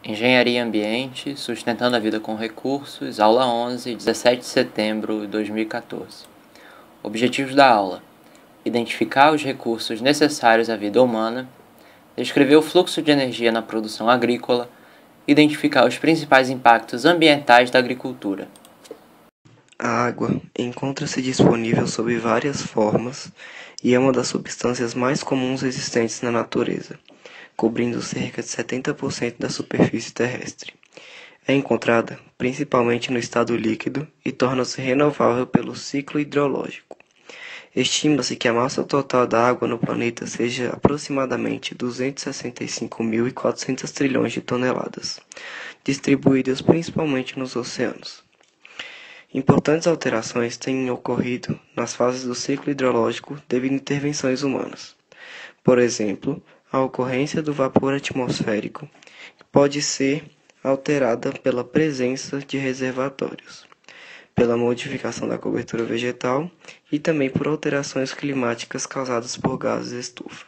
Engenharia e Ambiente, Sustentando a Vida com Recursos, aula 11, 17 de setembro de 2014. Objetivos da aula: identificar os recursos necessários à vida humana, descrever o fluxo de energia na produção agrícola, identificar os principais impactos ambientais da agricultura. A água encontra-se disponível sob várias formas e é uma das substâncias mais comuns existentes na natureza, cobrindo cerca de 70% da superfície terrestre. É encontrada principalmente no estado líquido e torna-se renovável pelo ciclo hidrológico. Estima-se que a massa total da água no planeta seja aproximadamente 265.400 trilhões de toneladas, distribuídas principalmente nos oceanos. Importantes alterações têm ocorrido nas fases do ciclo hidrológico devido a intervenções humanas. Por exemplo, a ocorrência do vapor atmosférico pode ser alterada pela presença de reservatórios, pela modificação da cobertura vegetal e também por alterações climáticas causadas por gases estufa.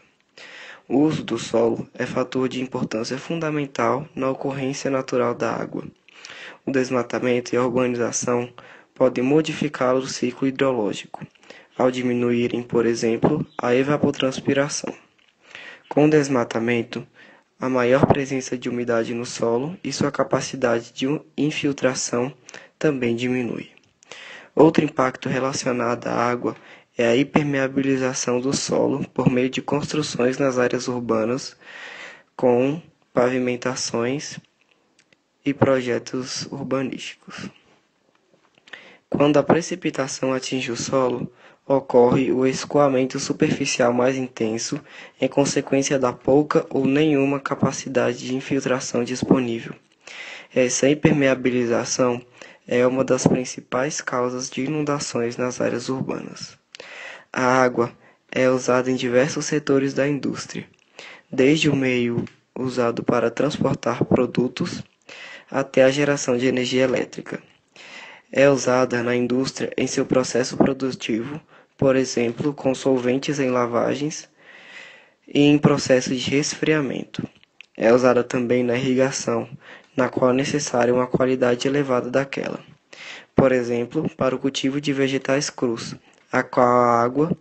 O uso do solo é fator de importância fundamental na ocorrência natural da água. O desmatamento e a urbanização podem modificar o ciclo hidrológico, ao diminuírem, por exemplo, a evapotranspiração. Com o desmatamento, a maior presença de umidade no solo e sua capacidade de infiltração também diminui. Outro impacto relacionado à água é a impermeabilização do solo por meio de construções nas áreas urbanas, com pavimentações e projetos urbanísticos. Quando a precipitação atinge o solo, ocorre o escoamento superficial mais intenso em consequência da pouca ou nenhuma capacidade de infiltração disponível. Essa impermeabilização é uma das principais causas de inundações nas áreas urbanas. A água é usada em diversos setores da indústria, desde o meio usado para transportar produtos até a geração de energia elétrica. É usada na indústria em seu processo produtivo, por exemplo, com solventes em lavagens e em processos de resfriamento. É usada também na irrigação, na qual é necessária uma qualidade elevada daquela. Por exemplo, para o cultivo de vegetais crus, a qual a água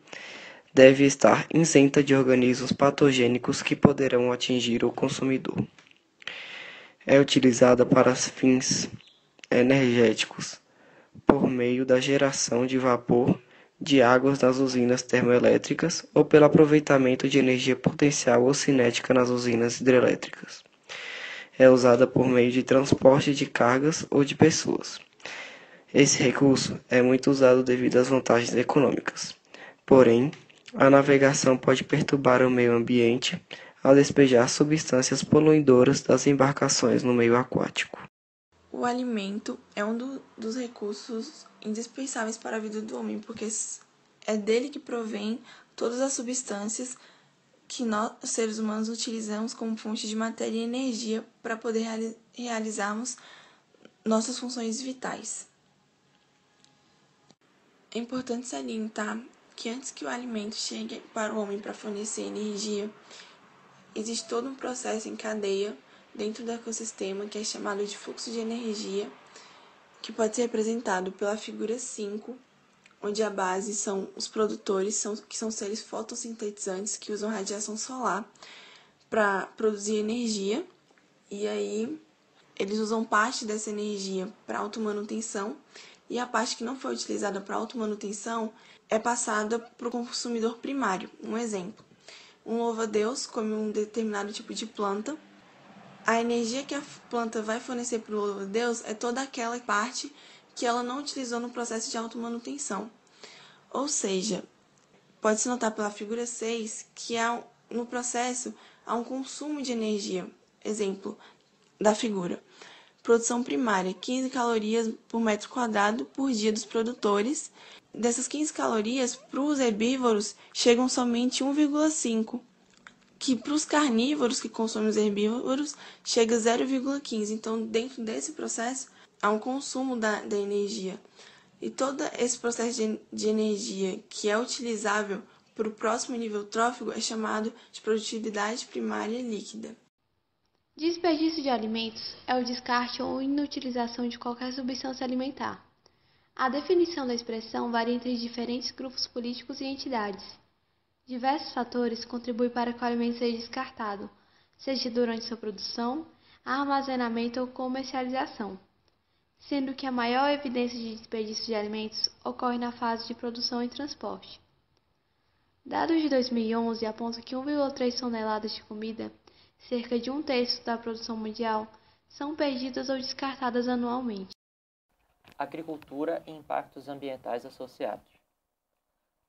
deve estar isenta de organismos patogênicos que poderão atingir o consumidor. É utilizada para fins energéticos, por meio da geração de vapor de águas nas usinas termoelétricas ou pelo aproveitamento de energia potencial ou cinética nas usinas hidrelétricas. É usada por meio de transporte de cargas ou de pessoas. Esse recurso é muito usado devido às vantagens econômicas. Porém, a navegação pode perturbar o meio ambiente ao despejar substâncias poluidoras das embarcações no meio aquático. O alimento é um dos recursos indispensáveis para a vida do homem, porque é dele que provém todas as substâncias que nós, seres humanos, utilizamos como fonte de matéria e energia para poder realizarmos nossas funções vitais. É importante salientar que antes que o alimento chegue para o homem para fornecer energia, existe todo um processo em cadeia dentro do ecossistema que é chamado de fluxo de energia, que pode ser representado pela figura 5, onde a base são os produtores, que são seres fotossintetizantes que usam radiação solar para produzir energia, e aí eles usam parte dessa energia para automanutenção, e a parte que não foi utilizada para automanutenção é passada para o consumidor primário. Um exemplo: um louva-a-Deus come um determinado tipo de planta. A energia que a planta vai fornecer para o louva-a-Deus é toda aquela parte que ela não utilizou no processo de automanutenção. Ou seja, pode-se notar pela figura 6 que no processo há um consumo de energia. Exemplo da figura: produção primária, 15 calorias por metro quadrado por dia dos produtores. Dessas 15 calorias, para os herbívoros, chegam somente 1,5, que para os carnívoros que consomem os herbívoros, chega 0,15. Então, dentro desse processo, há um consumo da energia. E todo esse processo de energia que é utilizável para o próximo nível trófico é chamado de produtividade primária líquida. Desperdício de alimentos é o descarte ou inutilização de qualquer substância alimentar. A definição da expressão varia entre diferentes grupos políticos e entidades. Diversos fatores contribuem para que o alimento seja descartado, seja durante sua produção, armazenamento ou comercialização, sendo que a maior evidência de desperdício de alimentos ocorre na fase de produção e transporte. Dados de 2011 apontam que 1,3 toneladas de comida, cerca de um terço da produção mundial, são perdidas ou descartadas anualmente. Agricultura e impactos ambientais associados.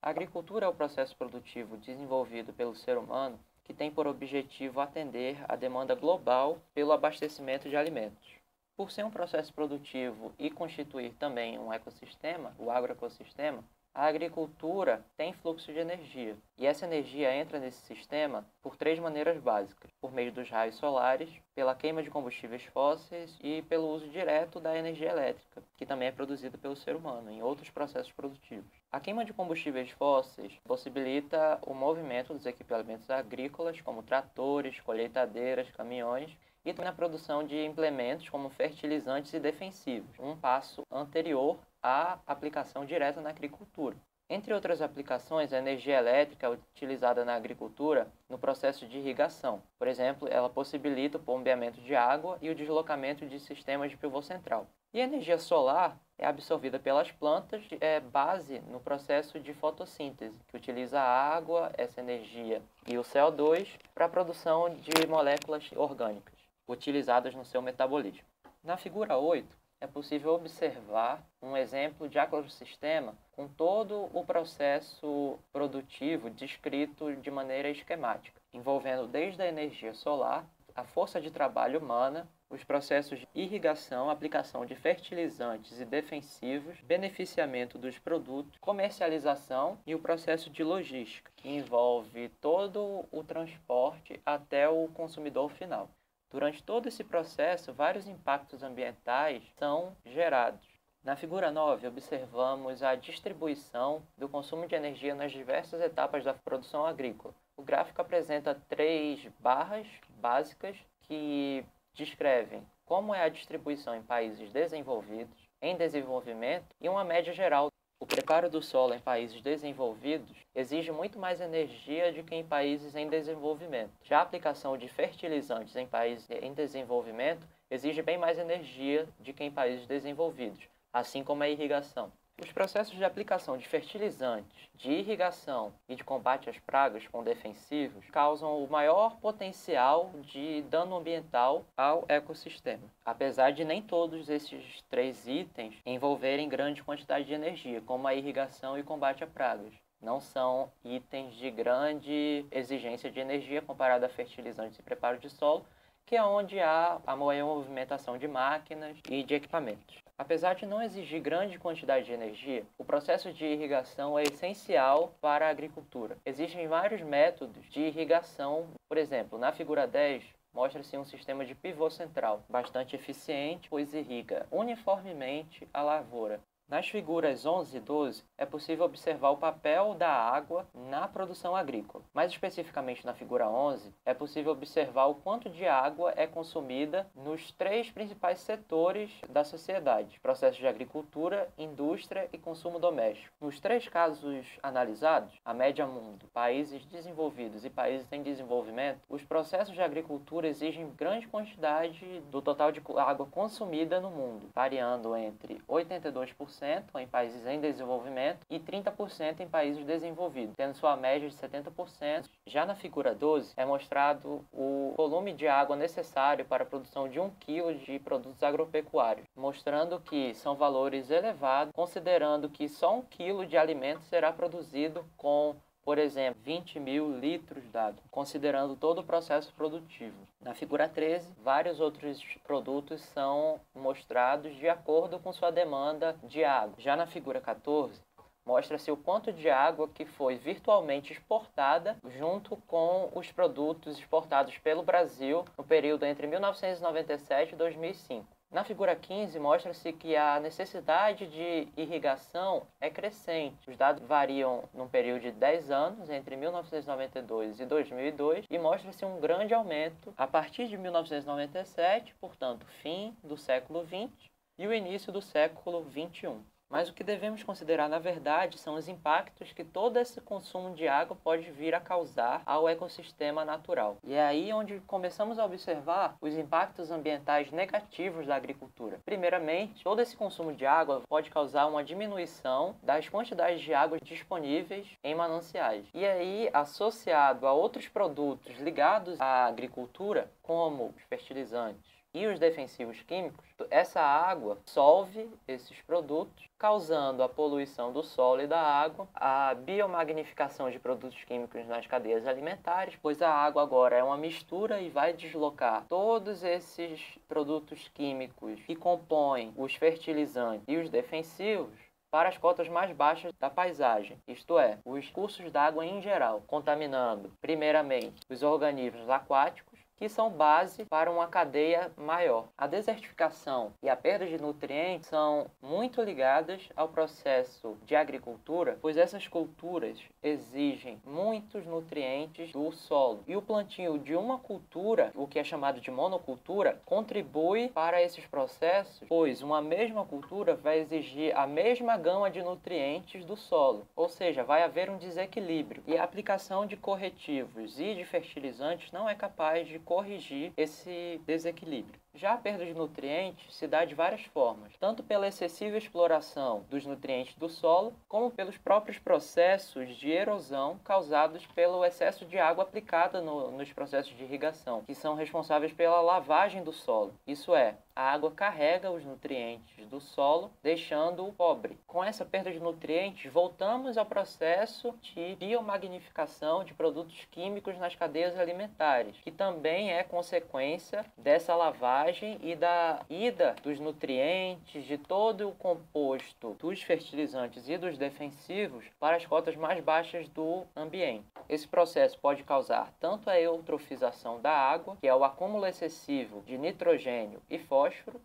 A agricultura é o processo produtivo desenvolvido pelo ser humano que tem por objetivo atender à demanda global pelo abastecimento de alimentos. Por ser um processo produtivo e constituir também um ecossistema, o agroecossistema, a agricultura tem fluxo de energia, e essa energia entra nesse sistema por três maneiras básicas: por meio dos raios solares, pela queima de combustíveis fósseis e pelo uso direto da energia elétrica, que também é produzida pelo ser humano em outros processos produtivos. A queima de combustíveis fósseis possibilita o movimento dos equipamentos agrícolas, como tratores, colheitadeiras, caminhões, e também na produção de implementos como fertilizantes e defensivos, um passo anterior à aplicação direta na agricultura. Entre outras aplicações, a energia elétrica é utilizada na agricultura no processo de irrigação. Por exemplo, ela possibilita o bombeamento de água e o deslocamento de sistemas de pivô central. E a energia solar é absorvida pelas plantas, é base no processo de fotossíntese, que utiliza a água, essa energia e o CO2 para a produção de moléculas orgânicas, utilizadas no seu metabolismo. Na figura 8, é possível observar um exemplo de agrossistema com todo o processo produtivo descrito de maneira esquemática, envolvendo desde a energia solar, a força de trabalho humana, os processos de irrigação, aplicação de fertilizantes e defensivos, beneficiamento dos produtos, comercialização e o processo de logística, que envolve todo o transporte até o consumidor final. Durante todo esse processo, vários impactos ambientais são gerados. Na figura 9, observamos a distribuição do consumo de energia nas diversas etapas da produção agrícola. O gráfico apresenta 3 barras básicas que descrevem como é a distribuição em países desenvolvidos, em desenvolvimento e uma média geral. O preparo do solo em países desenvolvidos exige muito mais energia do que em países em desenvolvimento. Já a aplicação de fertilizantes em países em desenvolvimento exige bem mais energia do que em países desenvolvidos, assim como a irrigação. Os processos de aplicação de fertilizantes, de irrigação e de combate às pragas com defensivos causam o maior potencial de dano ambiental ao ecossistema, apesar de nem todos esses 3 itens envolverem grande quantidade de energia, como a irrigação e combate a pragas. Não são itens de grande exigência de energia comparado a fertilizantes e preparo de solo, que é onde há a maior movimentação de máquinas e de equipamentos. Apesar de não exigir grande quantidade de energia, o processo de irrigação é essencial para a agricultura. Existem vários métodos de irrigação. Por exemplo, na figura 10, mostra-se um sistema de pivô central, bastante eficiente, pois irriga uniformemente a lavoura. Nas figuras 11 e 12, é possível observar o papel da água na produção agrícola. Mais especificamente na figura 11, é possível observar o quanto de água é consumida nos 3 principais setores da sociedade: processos de agricultura, indústria e consumo doméstico. Nos 3 casos analisados, a média mundo, países desenvolvidos e países em desenvolvimento, os processos de agricultura exigem grande quantidade do total de água consumida no mundo, variando entre 82% em países em desenvolvimento e 30% em países desenvolvidos, tendo sua média de 70%. Já na figura 12, é mostrado o volume de água necessário para a produção de 1 kg de produtos agropecuários, mostrando que são valores elevados, considerando que só 1 kg de alimento será produzido com, por exemplo, 20 mil litros d'água, considerando todo o processo produtivo. Na figura 13, vários outros produtos são mostrados de acordo com sua demanda de água. Já na figura 14, mostra-se o quanto de água que foi virtualmente exportada junto com os produtos exportados pelo Brasil no período entre 1997 e 2005. Na figura 15, mostra-se que a necessidade de irrigação é crescente. Os dados variam num período de 10 anos, entre 1992 e 2002, e mostra-se um grande aumento a partir de 1997, portanto, fim do século XX e o início do século XXI. Mas o que devemos considerar, na verdade, são os impactos que todo esse consumo de água pode vir a causar ao ecossistema natural. E é aí onde começamos a observar os impactos ambientais negativos da agricultura. Primeiramente, todo esse consumo de água pode causar uma diminuição das quantidades de água disponíveis em mananciais. E aí, associado a outros produtos ligados à agricultura, como os fertilizantes e os defensivos químicos, essa água dissolve esses produtos, causando a poluição do solo e da água, a biomagnificação de produtos químicos nas cadeias alimentares, pois a água agora é uma mistura e vai deslocar todos esses produtos químicos que compõem os fertilizantes e os defensivos para as cotas mais baixas da paisagem, isto é, os cursos d'água em geral, contaminando, primeiramente, os organismos aquáticos, que são base para uma cadeia maior. A desertificação e a perda de nutrientes são muito ligadas ao processo de agricultura, pois essas culturas exigem muitos nutrientes do solo. E o plantio de uma cultura, o que é chamado de monocultura, contribui para esses processos, pois uma mesma cultura vai exigir a mesma gama de nutrientes do solo, ou seja, vai haver um desequilíbrio. E a aplicação de corretivos e de fertilizantes não é capaz de corrigir esse desequilíbrio. Já a perda de nutrientes se dá de várias formas, tanto pela excessiva exploração dos nutrientes do solo, como pelos próprios processos de erosão causados pelo excesso de água aplicada nos processos de irrigação, que são responsáveis pela lavagem do solo. Isso é, a água carrega os nutrientes do solo, deixando-o pobre. Com essa perda de nutrientes, voltamos ao processo de biomagnificação de produtos químicos nas cadeias alimentares, que também é consequência dessa lavagem e da ida dos nutrientes, de todo o composto dos fertilizantes e dos defensivos para as cotas mais baixas do ambiente. Esse processo pode causar tanto a eutrofização da água, que é o acúmulo excessivo de nitrogênio e fósforo,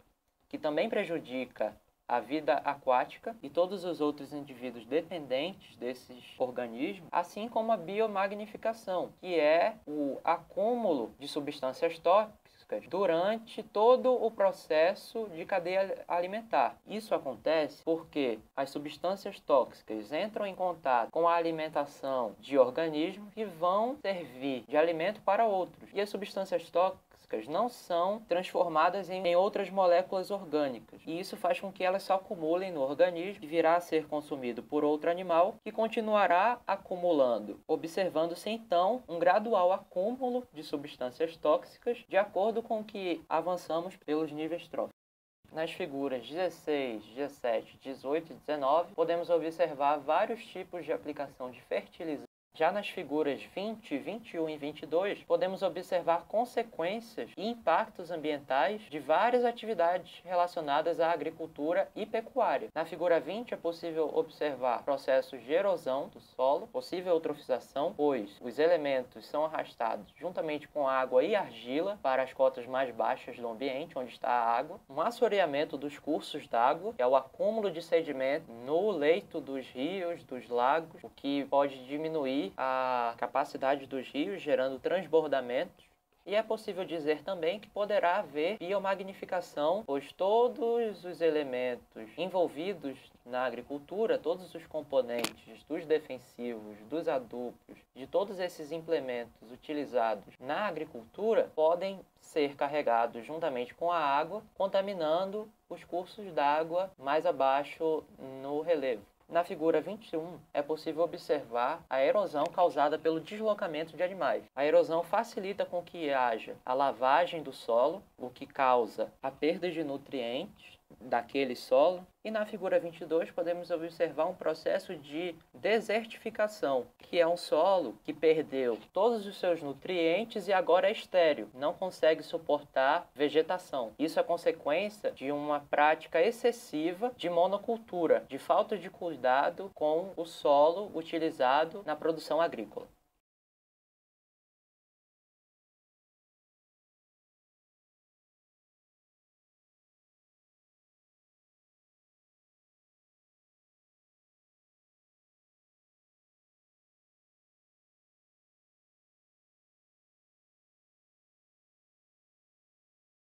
que também prejudica a vida aquática e todos os outros indivíduos dependentes desses organismos, assim como a biomagnificação, que é o acúmulo de substâncias tóxicas durante todo o processo de cadeia alimentar. Isso acontece porque as substâncias tóxicas entram em contato com a alimentação de organismos que vão servir de alimento para outros. E as substâncias tóxicas não são transformadas em outras moléculas orgânicas. E isso faz com que elas se acumulem no organismo e virá a ser consumido por outro animal que continuará acumulando, observando-se então um gradual acúmulo de substâncias tóxicas de acordo com que avançamos pelos níveis tróficos. Nas figuras 16, 17, 18 e 19, podemos observar vários tipos de aplicação de fertilizantes. Já nas figuras 20, 21 e 22, podemos observar consequências e impactos ambientais de várias atividades relacionadas à agricultura e pecuária. Na figura 20 é possível observar processos de erosão do solo, possível eutrofização, pois os elementos são arrastados juntamente com água e argila para as cotas mais baixas do ambiente, onde está a água, um assoreamento dos cursos d'água, que é o acúmulo de sedimento no leito dos rios, dos lagos, o que pode diminuir a capacidade dos rios, gerando transbordamentos. E é possível dizer também que poderá haver biomagnificação, pois todos os elementos envolvidos na agricultura, todos os componentes dos defensivos, dos adubos, de todos esses implementos utilizados na agricultura, podem ser carregados juntamente com a água, contaminando os cursos d'água mais abaixo no relevo. Na figura 21, é possível observar a erosão causada pelo deslocamento de animais. A erosão facilita com que haja a lavagem do solo, o que causa a perda de nutrientes daquele solo. E na figura 22 podemos observar um processo de desertificação, que é um solo que perdeu todos os seus nutrientes e agora é estéril, não consegue suportar vegetação. Isso é consequência de uma prática excessiva de monocultura, de falta de cuidado com o solo utilizado na produção agrícola.